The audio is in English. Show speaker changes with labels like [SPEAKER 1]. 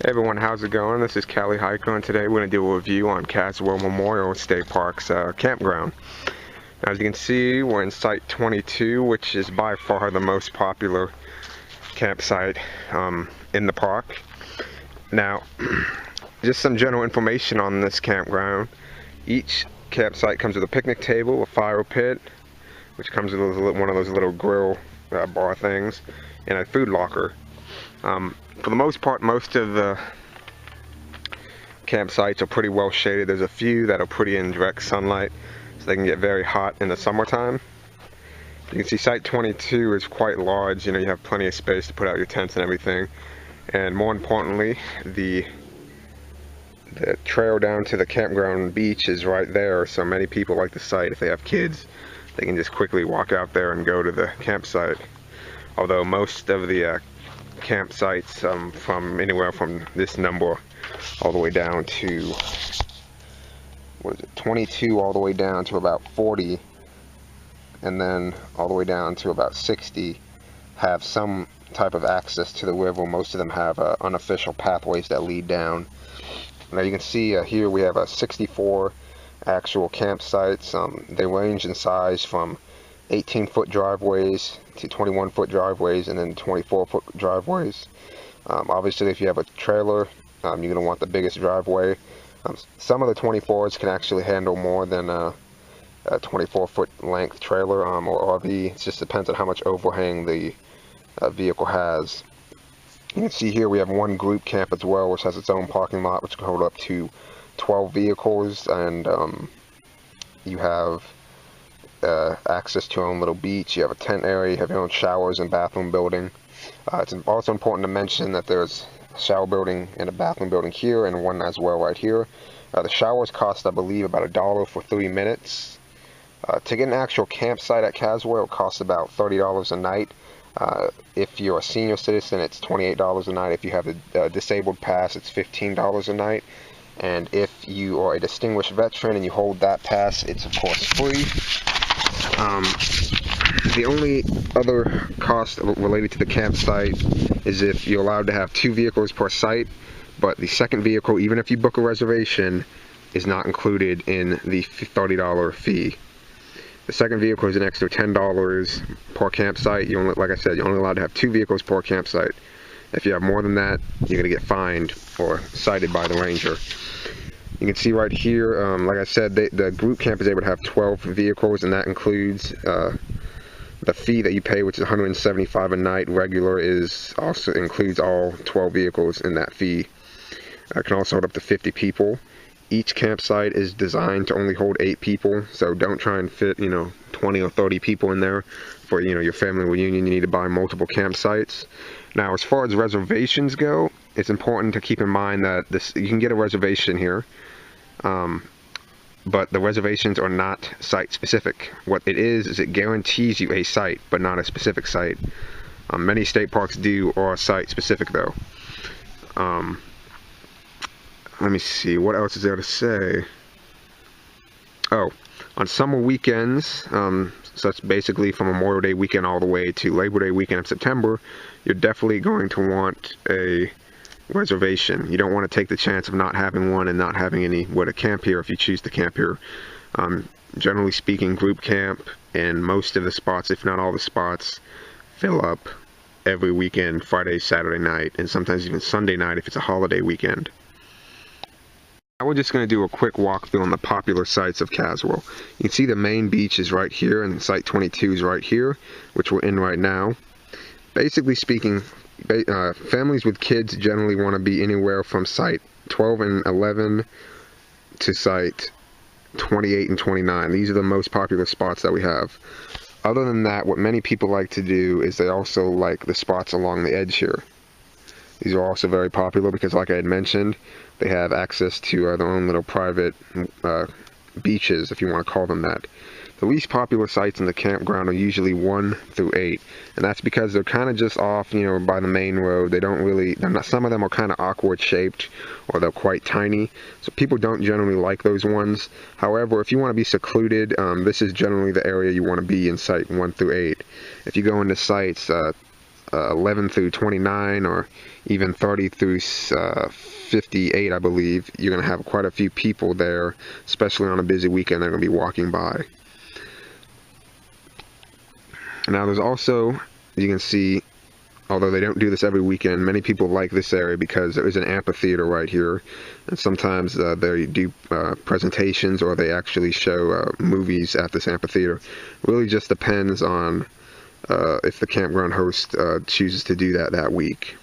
[SPEAKER 1] Hey everyone, how's it going? This is Callie Hiker, and today we're going to do a review on Caswell Memorial State Park's campground. As you can see, we're in Site 22, which is by far the most popular campsite in the park. Now, just some general information on this campground. Each campsite comes with a picnic table, a fire pit, which comes with one of those little grill bar things, and a food locker. For the most part, most of the campsites are pretty well shaded. There's a few that are pretty in direct sunlight, so they can get very hot in the summertime. You can see Site 22 is quite large. You have plenty of space to put out your tents and everything. And more importantly, the trail down to the campground beach is right there, so many people like the site. If they have kids, they can just quickly walk out there and go to the campsite. Although most of the campsites from anywhere from this number all the way down to 22 all the way down to about 40, and then all the way down to about 60 have some type of access to the river. Most of them have unofficial pathways that lead down. Now you can see here we have 64 actual campsites. They range in size from 18-foot driveways to 21-foot driveways, and then 24-foot driveways. Obviously, if you have a trailer, you're going to want the biggest driveway. Some of the 24s can actually handle more than a 24-foot length trailer or RV. It just depends on how much overhang the vehicle has. You can see here we have one group camp as well, which has its own parking lot, which can hold up to 12 vehicles, and you have access to your own little beach. You have a tent area, you have your own showers and bathroom building. It's also important to mention that there's a shower building and a bathroom building here, and one as well right here. The showers cost, I believe, about $1 for 3 minutes. To get an actual campsite at Caswell, it costs about $30 a night. If you're a senior citizen, it's $28 a night. If you have a disabled pass, it's $15 a night. And if you are a distinguished veteran and you hold that pass, it's of course free. The only other cost related to the campsite is if you're allowed to have 2 vehicles per site, but the second vehicle, even if you book a reservation, is not included in the $30 fee. The second vehicle is an extra $10 per campsite. Like I said, you're only allowed to have 2 vehicles per campsite. If you have more than that, you're going to get fined or cited by the ranger. You can see right here, like I said, the group camp is able to have 12 vehicles, and that includes the fee that you pay, which is $175 a night. Regular also includes all 12 vehicles in that fee. It can also hold up to 50 people. Each campsite is designed to only hold 8 people, so don't try and fit 20 or 30 people in there for your family reunion. You need to buy multiple campsites. Now, as far as reservations go, it's important to keep in mind that you can get a reservation here, but the reservations are not site specific. What it is it guarantees you a site, but not a specific site. Many state parks are site specific though. Let me see, what else is there to say? Oh, on summer weekends, so that's basically from Memorial Day weekend all the way to Labor Day weekend of September, you're definitely going to want a reservation. You don't want to take the chance of not having one and not having anywhere to camp here if you choose to camp here. Generally speaking, group camp and most of the spots, if not all the spots, fill up every weekend, Friday, Saturday night, and sometimes even Sunday night if it's a holiday weekend. Now we're just going to do a quick walkthrough on the popular sites of Caswell. You can see the main beach is right here, and Site 22 is right here, which we're in right now. Basically speaking, families with kids generally want to be anywhere from Site 12 and 11 to Site 28 and 29. These are the most popular spots that we have. Other than that, what many people like to do is they also like the spots along the edge here. These are also very popular because, like I had mentioned, they have access to their own little private beaches, if you want to call them that. The least popular sites in the campground are usually 1 through 8, and that's because they're kind of just off, by the main road. Some of them are kind of awkward shaped, or they're quite tiny, so people don't generally like those ones. However, if you want to be secluded, this is generally the area you want to be in Site 1 through 8. If you go into sites 11 through 29, or even 30 through 58, I believe, you're going to have quite a few people there, especially on a busy weekend. They're going to be walking by. Now there's also, you can see, although they don't do this every weekend, many people like this area because there is an amphitheater right here, and sometimes they do presentations, or they actually show movies at this amphitheater. It really just depends on if the campground host chooses to do that week.